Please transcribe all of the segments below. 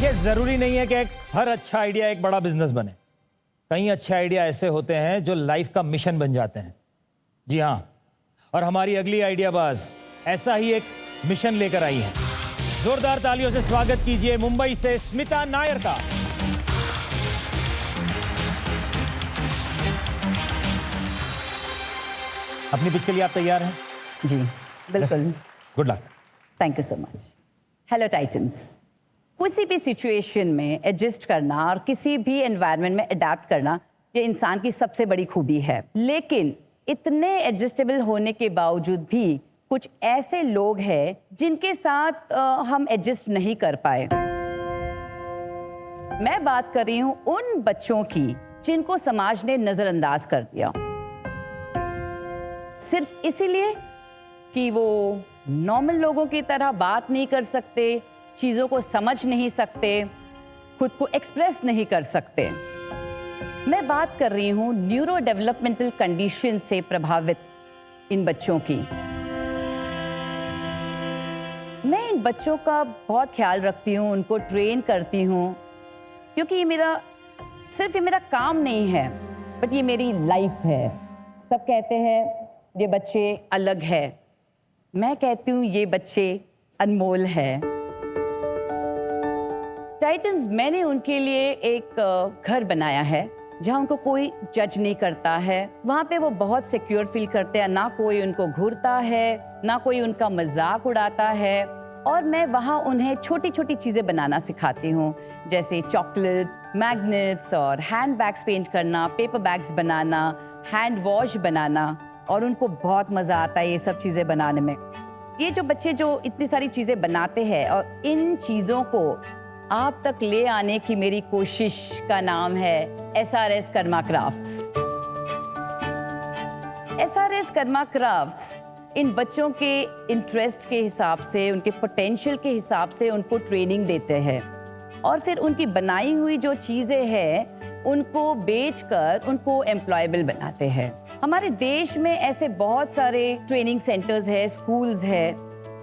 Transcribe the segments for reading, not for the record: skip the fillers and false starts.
देखिए, जरूरी नहीं है कि हर अच्छा आइडिया एक बड़ा बिजनेस बने। कई अच्छे आइडिया ऐसे होते हैं जो लाइफ का मिशन बन जाते हैं। जी हाँ, और हमारी अगली आइडिया बाज ऐसा ही एक मिशन लेकर आई है। जोरदार तालियों से स्वागत कीजिए मुंबई से स्मिता नायर का। अपनी पिच के लिए आप तैयार हैं? जी बिल्कुल। Good luck. Thank you so much. Hello titans. किसी भी सिचुएशन में एडजस्ट करना और किसी भी एनवायरनमेंट में अडेप्ट करना ये इंसान की सबसे बड़ी खूबी है। लेकिन इतने एडजस्टेबल होने के बावजूद भी कुछ ऐसे लोग हैं जिनके साथ हम एडजस्ट नहीं कर पाए। मैं बात कर रही हूँ उन बच्चों की जिनको समाज ने नजरअंदाज कर दिया, सिर्फ इसीलिए कि वो नॉर्मल लोगों की तरह बात नहीं कर सकते, चीजों को समझ नहीं सकते, खुद को एक्सप्रेस नहीं कर सकते। मैं बात कर रही हूँ न्यूरो डेवलपमेंटल कंडीशन से प्रभावित इन बच्चों की। मैं इन बच्चों का बहुत ख्याल रखती हूँ, उनको ट्रेन करती हूँ, क्योंकि ये मेरा काम नहीं है, बट ये मेरी लाइफ है। सब कहते हैं ये बच्चे अलग है, मैं कहती हूँ ये बच्चे अनमोल है। टाइटन्स, मैंने उनके लिए एक घर बनाया है जहाँ उनको कोई जज नहीं करता है। वहाँ पे वो बहुत सिक्योर फील करते हैं, ना कोई उनको घूरता है, ना कोई उनका मजाक उड़ाता है। और मैं वहाँ उन्हें छोटी छोटी चीज़ें बनाना सिखाती हूँ, जैसे चॉकलेट्स, मैग्नेट्स और हैंड बैग्स पेंट करना, पेपर बैग्स बनाना, हैंड वॉश बनाना, और उनको बहुत मज़ा आता है ये सब चीज़ें बनाने में। ये जो बच्चे जो इतनी सारी चीज़ें बनाते हैं और इन चीज़ों को आप तक ले आने की मेरी कोशिश का नाम है SRS Karma Crafts. SRS Karma Crafts इन बच्चों के इंटरेस्ट के हिसाब से, उनके पोटेंशियल के हिसाब से उनको ट्रेनिंग देते हैं, और फिर उनकी बनाई हुई जो चीज़ें हैं उनको बेचकर उनको एम्प्लॉयबल बनाते हैं। हमारे देश में ऐसे बहुत सारे ट्रेनिंग सेंटर्स है, स्कूल्स है,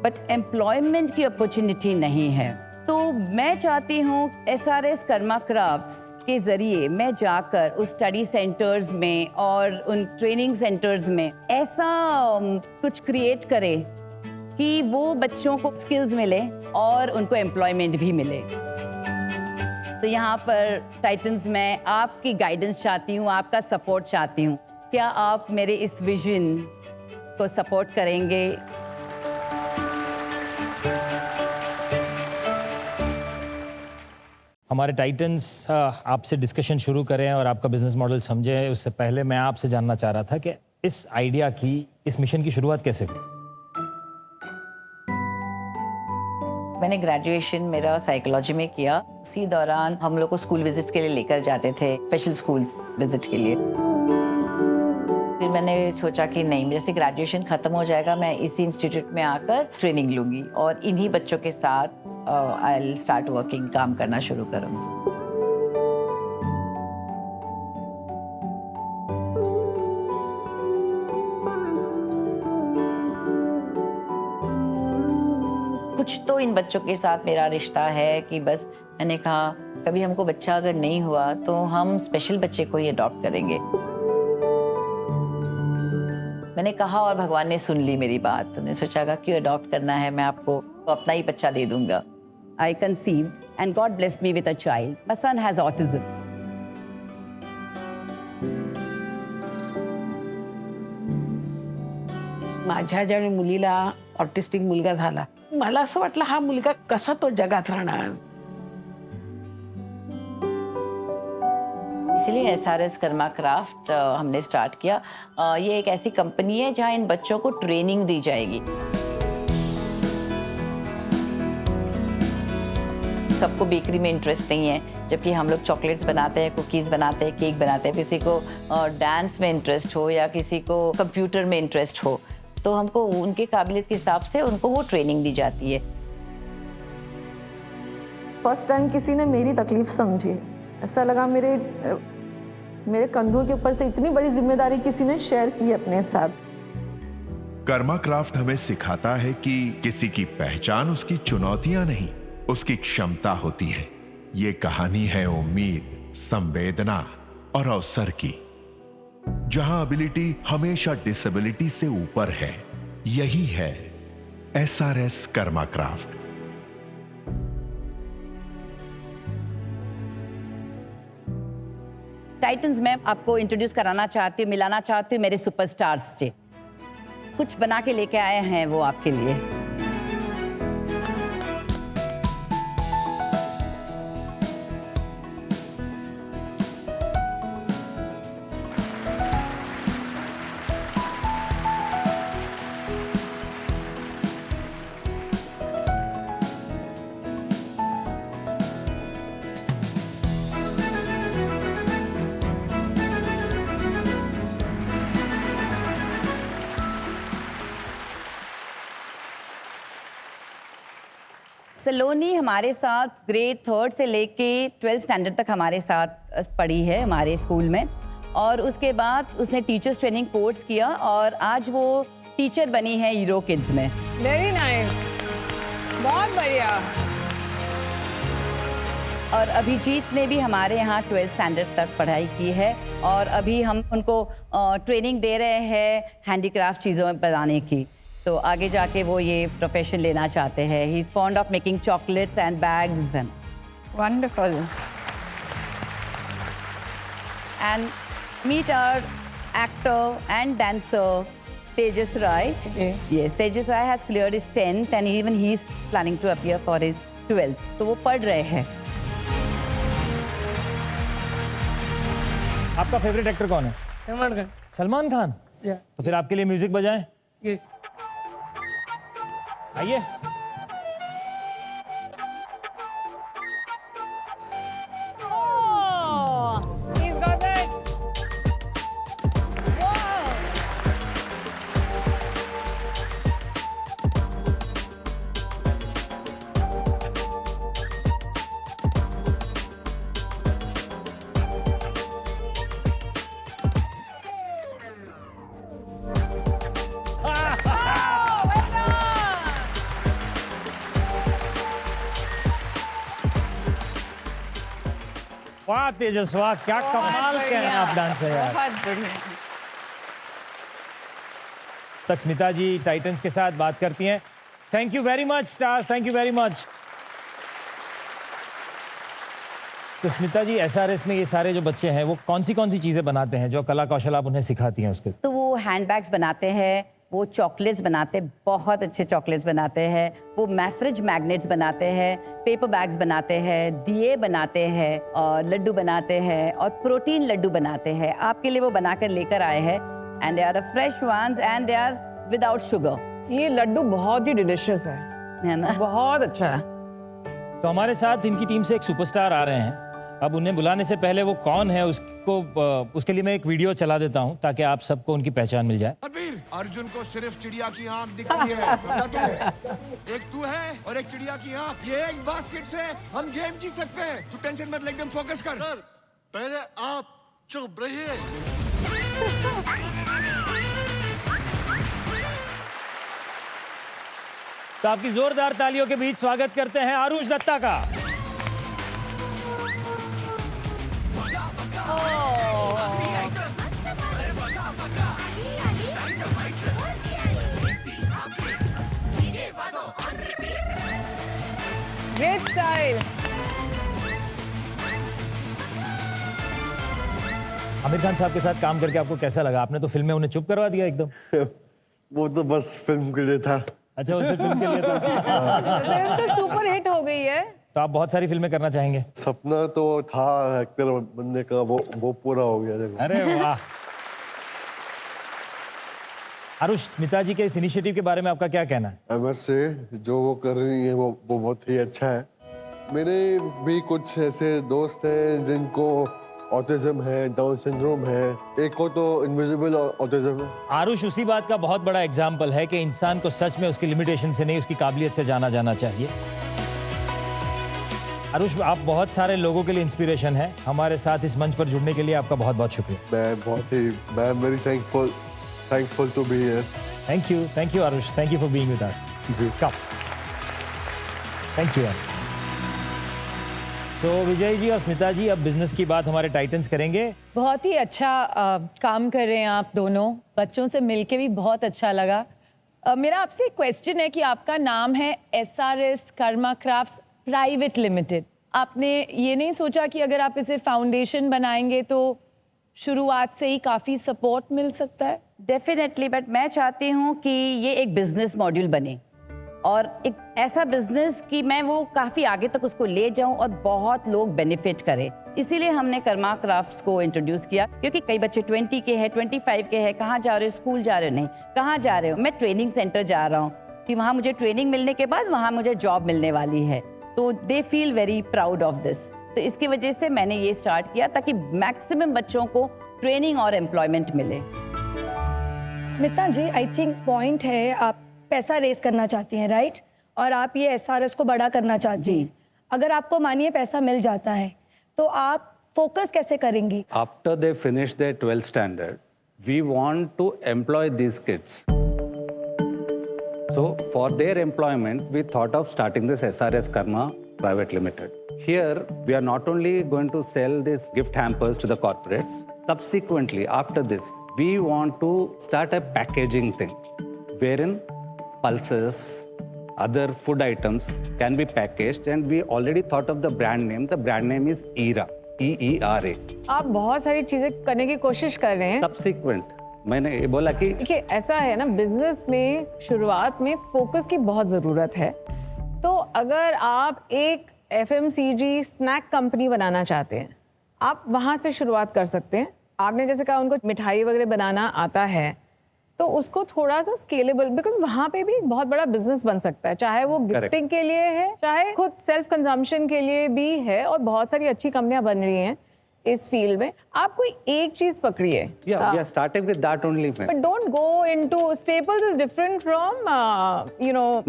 बट एम्प्लॉयमेंट की अपॉर्चुनिटी नहीं है। तो मैं चाहती हूँ SRS कर्मा क्राफ्ट्स के जरिए मैं जाकर उस स्टडी सेंटर्स में और उन ट्रेनिंग सेंटर्स में ऐसा कुछ क्रिएट करे कि वो बच्चों को स्किल्स मिले और उनको एम्प्लॉयमेंट भी मिले। तो यहाँ पर टाइटन्स, मैं आपकी गाइडेंस चाहती हूँ, आपका सपोर्ट चाहती हूँ। क्या आप मेरे इस विजन को सपोर्ट करेंगे? हमारे टाइटन्स आपसे डिस्कशन शुरू करें और आपका बिजनेस मॉडल समझें, उससे पहले मैं आपसे जानना चाह रहा था कि इस आइडिया की, इस मिशन की शुरुआत कैसे हुई? मैंने ग्रेजुएशन मेरा साइकोलॉजी में किया। उसी दौरान हम लोग को स्कूल विजिट्स के लिए लेकर जाते थे, स्पेशल स्कूल्स विजिट के लिए। फिर मैंने सोचा कि नहीं, जैसे ग्रेजुएशन खत्म हो जाएगा मैं इसी इंस्टीट्यूट में आकर ट्रेनिंग लूंगी और इन्हीं बच्चों के साथ आई विल स्टार्ट वर्किंग, काम करना शुरू करूंगी। कुछ तो इन बच्चों के साथ मेरा रिश्ता है कि बस मैंने कहा कभी हमको बच्चा अगर नहीं हुआ तो हम स्पेशल बच्चे को ही अडॉप्ट करेंगे। मैंने कहा और भगवान ने सुन ली मेरी बात। तो मैंने सोचा क्यों अडॉप्ट करना है, मैं आपको अपना ही बच्चा दे दूंगा। I conceived and God blessed me with a child. My son has autism. माझ्या ज्या मुलीला ऑटिस्टिक मुलगा झाला, मला असं वाटलं हा मुलगा कसा तो जगात राहणार। इसलिए SRS कर्मा क्राफ्ट हमने स्टार्ट किया। ये एक ऐसी कंपनी है जहां इन बच्चों को ट्रेनिंग दी जाएगी। सबको बेकरी में इंटरेस्ट नहीं है, जबकि हम लोग चॉकलेट्स बनाते हैं, कुकीज़ बनाते हैं, केक बनाते हैं। किसी को डांस में इंटरेस्ट हो या किसी को कंप्यूटर में इंटरेस्ट हो, तो हमको उनके काबिलियत के हिसाब से उनको वो ट्रेनिंग दी जाती है। फर्स्ट टाइम किसी ने मेरी तकलीफ समझी, ऐसा लगा मेरे कंधों के ऊपर से इतनी बड़ी जिम्मेदारी किसी ने शेयर की अपने साथ। कर्मा क्राफ्ट हमें सिखाता है कि किसी की पहचान उसकी चुनौतियां नहीं, उसकी क्षमता होती है। ये कहानी है उम्मीद, संवेदना और अवसर की, जहां एबिलिटी हमेशा डिसेबिलिटी से ऊपर है। यही है SRS कर्मा क्राफ्ट। टाइटन्स में आपको इंट्रोड्यूस कराना चाहती हूँ, मिलाना चाहती हूँ मेरे सुपरस्टार्स से। कुछ बना के लेके आए हैं वो आपके लिए। सलोनी हमारे साथ ग्रेड 3 से लेके 12th स्टैंडर्ड तक हमारे साथ पढ़ी है हमारे स्कूल में, और उसके बाद उसने टीचर्स ट्रेनिंग कोर्स किया और आज वो टीचर बनी है यूरो किड्स में। वेरी नाइस, बहुत बढ़िया। और अभिजीत ने भी हमारे यहाँ 12th स्टैंडर्ड तक पढ़ाई की है और अभी हम उनको ट्रेनिंग दे रहे हैं हैंडीक्राफ्ट चीज़ों बनाने की, तो आगे जाके वो ये प्रोफेशन लेना चाहते हैं। He is fond of making chocolates and bags. Wonderful. And meet our actor and dancer Tejas Rai. Yes, Tejas Rai has cleared his 10th and even he is planning to appear for his 12th. तो वो पढ़ रहे हैं। आपका favourite actor कौन है? Salman Khan. Salman Khan. Yeah. तो फिर आपके लिए म्यूजिक बजाएं। Yes. आइए। Oh, he's got it. Wow. वाह तेजस, वाह क्या कमाल के हैं आप डांसर यार। बहुत बढ़िया। तक स्मिता जी टाइटन्स के साथ बात करती हैं। Thank you very much stars, thank you very much. तो स्मिता जी SRS में ये सारे जो बच्चे हैं वो कौन सी चीजें बनाते हैं जो कला कौशल आप उन्हें सिखाती हैं उसके? तो वो हैंडबैग्स बनाते हैं, वो चॉकलेट्स बनाते हैं, बहुत अच्छे चॉकलेट्स बनाते हैं, वो मैफ्रिज मैग्नेट्स बनाते हैं, पेपर बैग्स बनाते हैं, दिए बनाते हैं और लड्डू बनाते हैं और प्रोटीन लड्डू बनाते हैं। आपके लिए वो बनाकर लेकर आए हैं and they are the fresh ones and they are without sugar. ये लड्डू बहुत ही डिलिशियस है ना? बहुत अच्छा है। तो हमारे साथ इनकी टीम से एक सुपरस्टार आ रहे हैं। अब उन्हें बुलाने से पहले वो कौन है उसके लिए मैं एक वीडियो चला देता हूं ताकि आप सबको उनकी पहचान मिल जाए। रणबीर, अर्जुन को सिर्फ चिड़िया की आंख दिखती है, समझा तू? एक तू है और एक चिड़िया की आंख, ये एक बास्केट से हम गेम जीत सकते हैं। तू टेंशन मत ले, एकदम फोकस कर। सर, पहले आप चुप रहिए। तो आपकी जोरदार तालियों के बीच स्वागत करते हैं आरुष दत्ता का। Great style. आमिर खान साहब के साथ काम करके आपको कैसा लगा? आपने तो फिल्म में उन्हें चुप करवा दिया एकदम। वो तो बस फिल्म के लिए था। अच्छा, वो सिर्फ फिल्म के लिए था। फिल्म तो सुपर हिट हो गई है। तो आप बहुत सारी फिल्में करना चाहेंगे? सपना तो था एक्टर बनने का, वो पूरा हो गया। अरे वाह। आरुष, स्मिता जी के इस इनिशिएटिव के बारे में आपका क्या कहना है? MS से जो वो कर रही है वो बहुत ही अच्छा है। मेरे भी कुछ ऐसे दोस्त हैं जिनको ऑटिज्म है, डाउन सिंड्रोम है, एक को तो इनविजिबल ऑटिज्म है। आरुष उसी बात का बहुत बड़ा एग्जाम्पल है कि इंसान को सच में उसकी लिमिटेशन से नहीं उसकी काबिलियत से जाना जाना चाहिए। आरुष, आप बहुत सारे लोगों के लिए इंस्पिरेशन है। हमारे साथ इस मंच पर जुड़ने के लिए आपका बहुत बहुत शुक्रिया। मैं very thankful to be here. Thank you Arush, thank you for being with us. जी। Come. Thank you. So Vijay ji और स्मिता जी, अब बिजनेस की बात हमारे टाइटन्स करेंगे। बहुत ही अच्छा काम कर रहे हैं आप दोनों। बच्चों से मिलके भी बहुत अच्छा लगा। मेरा आपसे एक क्वेश्चन है कि आपका नाम है SRS Karma crafts private limited. आपने ये नहीं सोचा कि अगर आप इसे फाउंडेशन बनाएंगे तो शुरुआत से ही काफ़ी सपोर्ट मिल सकता है? डेफिनेटली, बट मैं चाहती हूँ कि ये एक बिजनेस मॉड्यूल बने और एक ऐसा बिजनेस कि मैं वो काफ़ी आगे तक उसको ले जाऊं और बहुत लोग बेनिफिट करें। इसीलिए हमने कर्मा क्राफ्ट्स को इंट्रोड्यूस किया, क्योंकि कई बच्चे 20 के हैं, 25 के हैं, कहाँ जा रहे हो, स्कूल जा रहे हो, नहीं कहाँ जा रहे हो, मैं ट्रेनिंग सेंटर जा रहा हूँ कि वहाँ मुझे ट्रेनिंग मिलने के बाद वहाँ मुझे जॉब मिलने वाली है, तो they feel very proud of this. तो इसकी वजह से मैंने ये स्टार्ट किया ताकि मैक्सिमम बच्चों को ट्रेनिंग और एम्प्लॉयमेंट मिले। स्मिता जी, आई थिंक पॉइंट है, आप पैसा रेस करना चाहती हैं, राइट? और आप ये SRS को बड़ा करना चाहती हैं। अगर आपको मानिए पैसा मिल जाता है तो आप फोकस कैसे करेंगी? After they finish their 12th standard, we want to employ these kids. So for their employment, we thought of starting this SRS Karma Private Limited. Here, we are not only going to sell these gift hampers to the corporates, subsequently, after this, we want to start a packaging thing, wherein pulses, other food items can be packaged, and we already thought of the brand name. The brand name is ERA, EERA. आप बहुत सारी चीजें करने की कोशिश कर रहे हैं। Subsequent, मैंने ये बोला कि देखिए, ऐसा है ना, बिजनेस में शुरुआत में फोकस की बहुत ज़रूरत है। तो अगर आप एक FMCG स्नैक कंपनी बनाना चाहते हैं, आप वहाँ से शुरुआत कर सकते हैं। आपने जैसे कहा उनको मिठाई वगैरह बनाना आता है, तो उसको थोड़ा सा स्केलेबल, बिकॉज वहाँ पे भी बहुत बड़ा बिजनेस बन सकता है, चाहे वो गिफ्टिंग के लिए है, चाहे खुद सेल्फ कंजम्पशन के लिए भी है, और बहुत सारी अच्छी कंपनियां बन रही हैं इस फील्ड में। आप कोई एक चीज पकड़िए। we are starting with that only. But don't go into staples is different from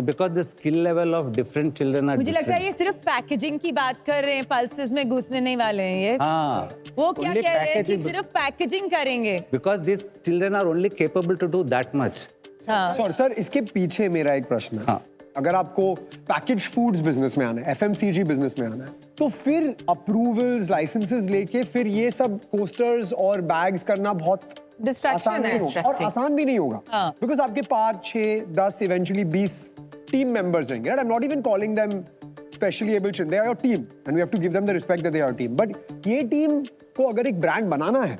Because the skill level of different children are मुझे लगता है ये different. सिर्फ पैकेजिंग की बात कर रहे हैं, पल्सेस में घुसने नहीं वाले हैं ये। हाँ, वो क्या only कह रहे हैं कि packaging. सिर्फ पैकेजिंग करेंगे। Because these children are only capable to do that much. Sir इसके पीछे मेरा एक प्रश्न है। हाँ. अगर आपको पैकेज फूड्स बिजनेस में आना है, FMCG बिजनेस में आना है, तो फिर अप्रूवल्स, लाइसेंसेस लेके फिर ये सब कोस्टर्स और बैग्स करना बहुत आसान नहीं होगा, और आसान भी नहीं होगा, बिकॉज आपके 5, 6, 10 इवेंचुअली 20 टीम मेंबर्स रहेंगे। I'm not even calling them specially able children, they are your team and we have to give them the respect that they are team. But ये टीम को अगर एक ब्रांड बनाना है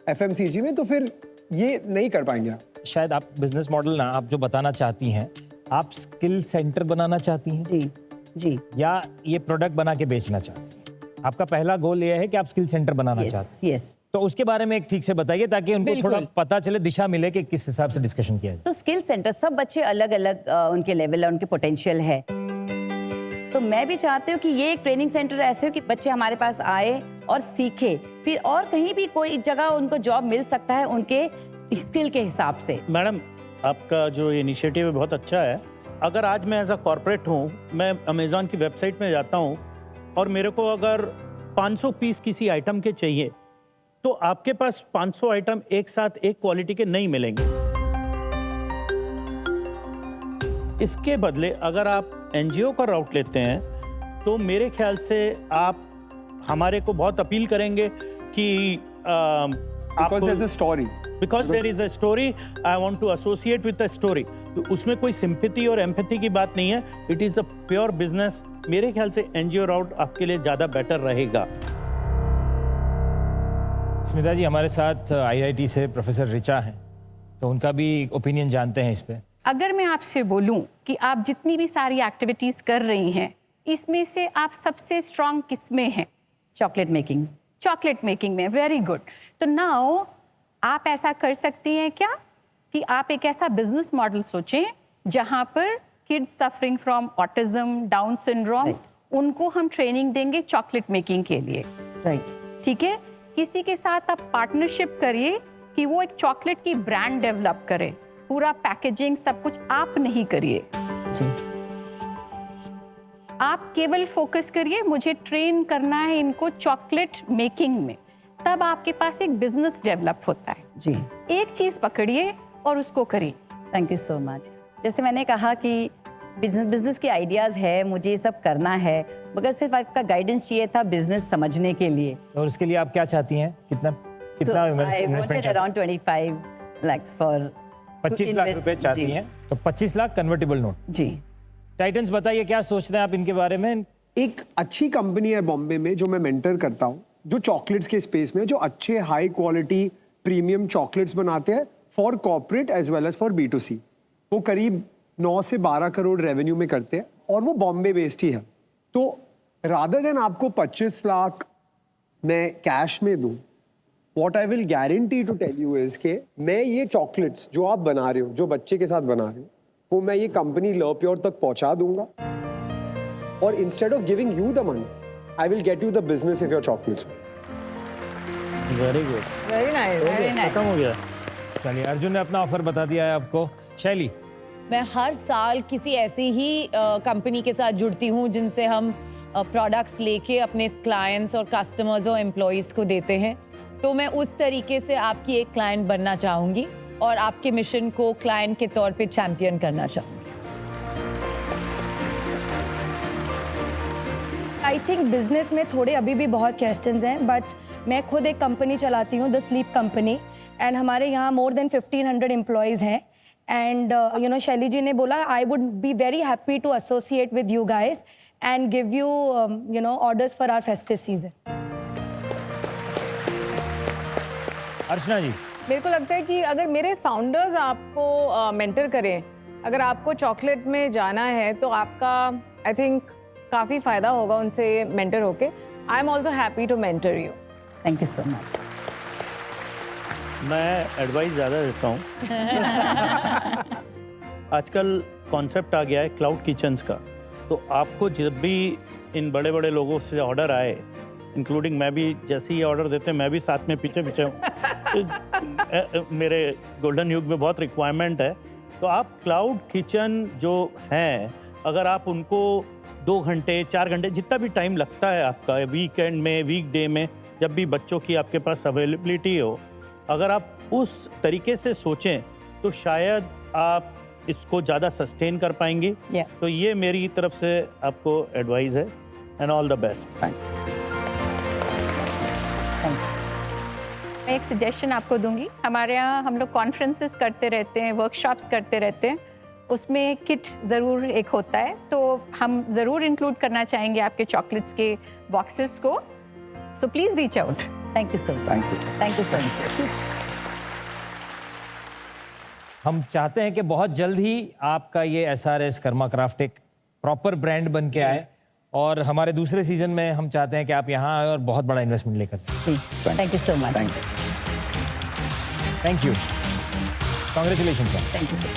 FMCG में, तो फिर ये नहीं कर पाएंगे आप। शायद आप बिजनेस मॉडल ना, आप जो बताना चाहती हैं, आप स्किल सेंटर बनाना चाहती हैं जी, या ये प्रोडक्ट बना के बेचना चाहती हैं? आपका पहला गोल ये है कि आप स्किल सेंटर बनाना चाहती हैं। यस। तो उसके बारे में एक ठीक से बताइए ताकि उनको थोड़ा पता चले, दिशा मिले कि किस हिसाब से डिस्कशन किया जाए। तो स्किल सेंटर, सब बच्चे अलग अलग उनके लेवल है, उनके पोटेंशियल है। तो मैं भी चाहती हूँ कि ये एक ट्रेनिंग सेंटर ऐसे हो कि बच्चे हमारे पास आए और सीखे, फिर और कहीं भी कोई जगह उनको जॉब मिल सकता है उनके स्किल के हिसाब से। मैडम, आपका जो इनिशिएटिव है बहुत अच्छा है। अगर आज मैं एज अ कॉर्पोरेट हूँ, मैं अमेज़ॉन की वेबसाइट में जाता हूँ और मेरे को अगर 500 पीस किसी आइटम के चाहिए, तो आपके पास 500 आइटम एक साथ एक क्वालिटी के नहीं मिलेंगे। इसके बदले अगर आप NGO का राउट लेते हैं, तो मेरे ख्याल से आप हमारे को बहुत अपील करेंगे कि Because there's a story. Because there is a story, I want to associate with a story. तो उसमें कोई सिंपैथी और एम्पैथी की बात नहीं है। It is a pure business. मेरे ख्याल से NGO राउट आपके लिए ज़्यादा बेटर रहेगा। स्मिता जी हमारे साथ IIT से प्रोफेसर ऋचा हैं, तो उनका भी ओपिनियन जानते हैं इस पे। अगर मैं आपसे बोलूं कि आप जितनी भी सारी एक्टिविटीज कर रही हैं, इसमें से आप सबसे स्ट्रांग किस में हैं? Chocolate making. चॉकलेट मेकिंग में, वेरी गुड। तो नाउ आप ऐसा कर सकती हैं क्या कि आप एक ऐसा बिजनेस मॉडल सोचें जहां पर kids suffering from autism, down syndrome, उनको हम ट्रेनिंग देंगे चॉकलेट मेकिंग के लिए। राइट। ठीक है, किसी के साथ आप पार्टनरशिप करिए कि वो एक चॉकलेट की ब्रांड डेवलप करे, पूरा पैकेजिंग सब कुछ आप नहीं करिए। आप केवल फोकस करिए मुझे ट्रेन करना है इनको चॉकलेट मेकिंग में, तब आपके पास एक बिजनेस डेवलप होता है। जी, एक चीज पकड़िए और उसको करिए। Thank you so much. जैसे मैंने कहा कि बिजनेस के आइडियाज़ है, मुझे ये सब करना है, मगर सिर्फ आपका गाइडेंस चाहिए था बिजनेस समझने के लिए। और उसके लिए आप क्या चाहती हैं? कितना investment? Around 25 lakhs for 25 lakh रुपए चाहती हैं, तो 25 लाख कन्वर्टेबल नोट। जी। टाइटन्स, बताइए क्या सोचते हैं आप इनके बारे में? एक अच्छी कंपनी है बॉम्बे में जो मैं मेंटर करता हूँ, जो चॉकलेट्स के स्पेस में, जो अच्छे हाई क्वालिटी प्रीमियम चॉकलेट्स बनाते हैं for corporate as well as for B2C। वो करीब 9 से 12 करोड़ रेवेन्यू में करते हैं और वो बॉम्बे बेस्ड ही है। तो रादर देन आपको 25 लाख मैं कैश में दूं, what I will guarantee to tell you is के मैं ये चॉकलेट्स जो आप बना रहे हो, जो बच्चे के साथ बना रहे हो, वो मैं ये कंपनी ल प्योर तक पहुंचा दूंगा और instead of giving you the money I will get you the business of your chocolates. Very good, very nice, very nice. खत्म हो गया। चलिए, अर्जुन ने अपना ऑफर बता दिया है आपको। शैली? मैं हर साल किसी ऐसी ही कंपनी के साथ जुड़ती हूँ जिनसे हम प्रोडक्ट्स लेके अपने क्लाइंट्स और कस्टमर्स और एम्प्लॉयज़ को देते हैं। तो मैं उस तरीके से आपकी एक क्लाइंट बनना चाहूँगी और आपके मिशन को क्लाइंट के तौर पे चैंपियन करना चाहूँगी। आई थिंक बिजनेस में थोड़े अभी भी बहुत क्वेश्चंस हैं, बट मैं खुद एक कंपनी चलाती हूँ, द स्लीप कंपनी, एंड हमारे यहाँ मोर देन 1500 एम्प्लॉयज़ हैं। And you know, Shaily ji ने बोला I would be very happy to associate with you guys and give you you know orders for our festive season. Archana ji? मेरे को लगता है कि अगर मेरे फाउंडर्स आपको मेंटर करें, अगर आपको चॉकलेट में जाना है तो आपका आई थिंक काफ़ी फ़ायदा होगा उनसे मेंटर होके। I am also happy to mentor you. Thank you so much. मैं एडवाइस ज़्यादा देता हूँ। आजकल कॉन्सेप्ट आ गया है क्लाउड किचन्स का, तो आपको जब भी इन बड़े बड़े लोगों से ऑर्डर आए, इंक्लूडिंग मैं भी, जैसे ही ऑर्डर देते हैं मैं भी साथ में पीछे पीछे हूँ। मेरे गोल्डन युग में बहुत रिक्वायरमेंट है। तो आप क्लाउड किचन जो हैं, अगर आप उनको 2 घंटे 4 घंटे जितना भी टाइम लगता है आपका, वीकेंड में, वीकडे में, जब भी बच्चों की आपके पास अवेलेबिलिटी हो, अगर आप उस तरीके से सोचें तो शायद आप इसको ज़्यादा सस्टेन कर पाएंगी। तो ये मेरी तरफ से आपको एडवाइस है, एंड ऑल द बेस्ट। मैं एक सजेशन आपको दूंगी। हमारे यहाँ हम लोग कॉन्फ्रेंसेस करते रहते हैं, वर्कशॉप्स करते रहते हैं, उसमें किट ज़रूर एक होता है, तो हम ज़रूर इंक्लूड करना चाहेंगे आपके चॉकलेट्स के बॉक्सेस को। So please reach out. Thank you so much. Thank you so much. हम चाहते हैं कि बहुत जल्द ही आपका ये SRS कर्मा क्राफ्ट एक प्रॉपर ब्रांड बन के आए, और हमारे दूसरे सीजन में हम चाहते हैं कि आप यहाँ आए और बहुत बड़ा इन्वेस्टमेंट लेकर जाएं। Thank you so much. Thank you. Congratulations. Thank you so much.